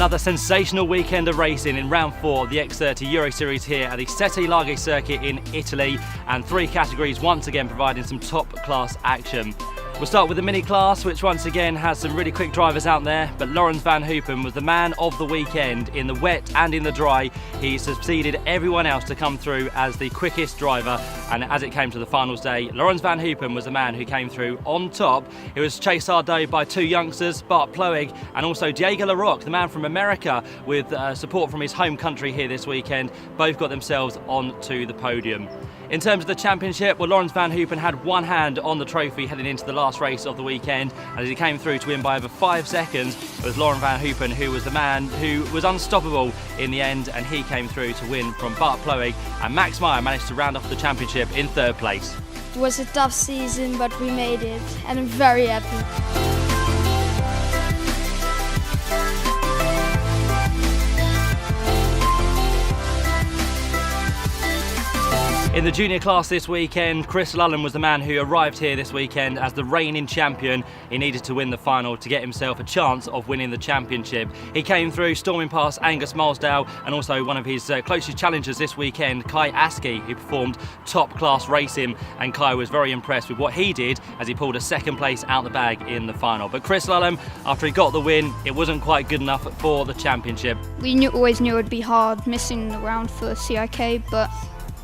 Another sensational weekend of racing in round 4 of the X30 Euro Series here at the Castelletto Italy circuit in Italy, and 3 categories once again providing some top class action. We'll start with the mini class, which once again has some really quick drivers out there, but Laurens van Hoopen was the man of the weekend in the wet and in the dry. He succeeded everyone else to come through as the quickest driver, and as it came to the finals day, Laurens van Hoopen was the man who came through on top. It was chased hard though by 2 youngsters, Bart Ploeg and also Diego Larocque, the man from America, with support from his home country here this weekend. Both got themselves onto the podium. In terms of the championship, well, Laurens van Hoopen had one hand on the trophy heading into the last race of the weekend, and as he came through to win by over 5 seconds, it was Laurens van Hoopen who was the man who was unstoppable in the end, and he came through to win from Bart Ploeg, and Max Meyer managed to round off the championship in 3rd place. It was a tough season, but we made it, and I'm very happy. In the junior class this weekend, Chris Lulham was the man who arrived here this weekend as the reigning champion. He needed to win the final to get himself a chance of winning the championship. He came through storming past Angus Moulsdale and also one of his closest challengers this weekend, Kai Askey, who performed top class racing, and Kai was very impressed with what he did as he pulled a 2nd place out the bag in the final. But Chris Lulham, after he got the win, it wasn't quite good enough for the championship. We always knew it'd be hard missing the round for CIK, but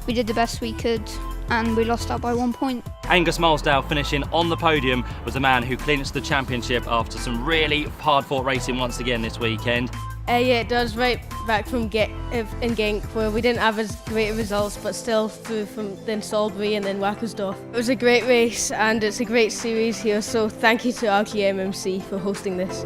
we did the best we could and we lost out by 1 point. Angus Moulsdale, finishing on the podium, was the man who clinched the championship after some really hard-fought racing once again this weekend. Yeah, it does, right back from in Genk, where we didn't have as great results, but still through from then Salisbury and then Wackersdorf. It was a great race and it's a great series here, so thank you to RGMMC for hosting this.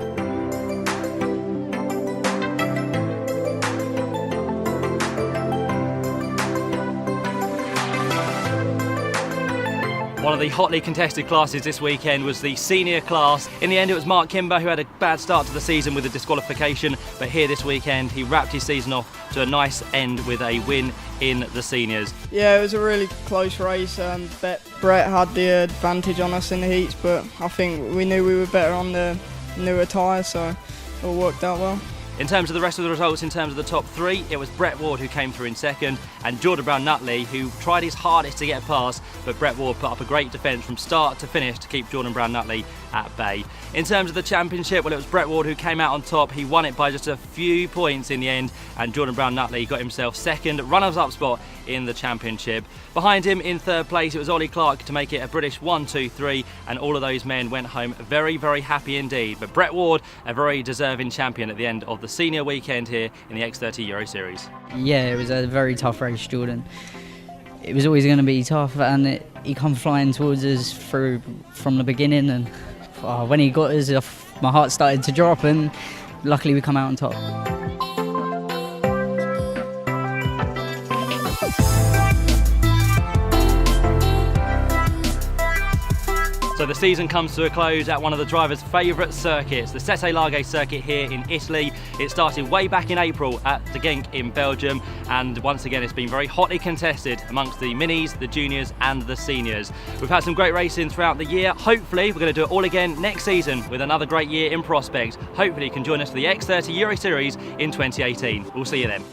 One of the hotly contested classes this weekend was the senior class. In the end, it was Mark Kimber who had a bad start to the season with a disqualification, but here this weekend he wrapped his season off to a nice end with a win in the seniors. Yeah, it was a really close race. Brett had the advantage on us in the heats, but I think we knew we were better on the newer tyres, so it all worked out well. In terms of the rest of the results, in terms of the top 3, it was Brett Ward who came through in 2nd, and Jordan Brown-Nutley, who tried his hardest to get past, but Brett Ward put up a great defence from start to finish to keep Jordan Brown-Nutley at bay. In terms of the championship, well, it was Brett Ward who came out on top. He won it by just a few points in the end, and Jordan Brown-Nutley got himself 2nd runners-up spot in the championship. Behind him in 3rd place, it was Ollie Clark to make it a British 1, 2, 3, and all of those men went home very, very happy indeed. But Brett Ward, a very deserving champion at the end of the senior weekend here in the X30 Euro Series. Yeah, it was a very tough race, Jordan. It was always going to be tough, and he come flying towards us from the beginning, and when he got us, my heart started to drop, and luckily we come out on top. So the season comes to a close at one of the drivers' favourite circuits, the Castelletto circuit here in Italy. It started way back in April at the Genk in Belgium, and once again it's been very hotly contested amongst the minis, the juniors and the seniors. We've had some great racing throughout the year. Hopefully we're going to do it all again next season with another great year in prospect. Hopefully you can join us for the X30 Euro Series in 2018. We'll see you then.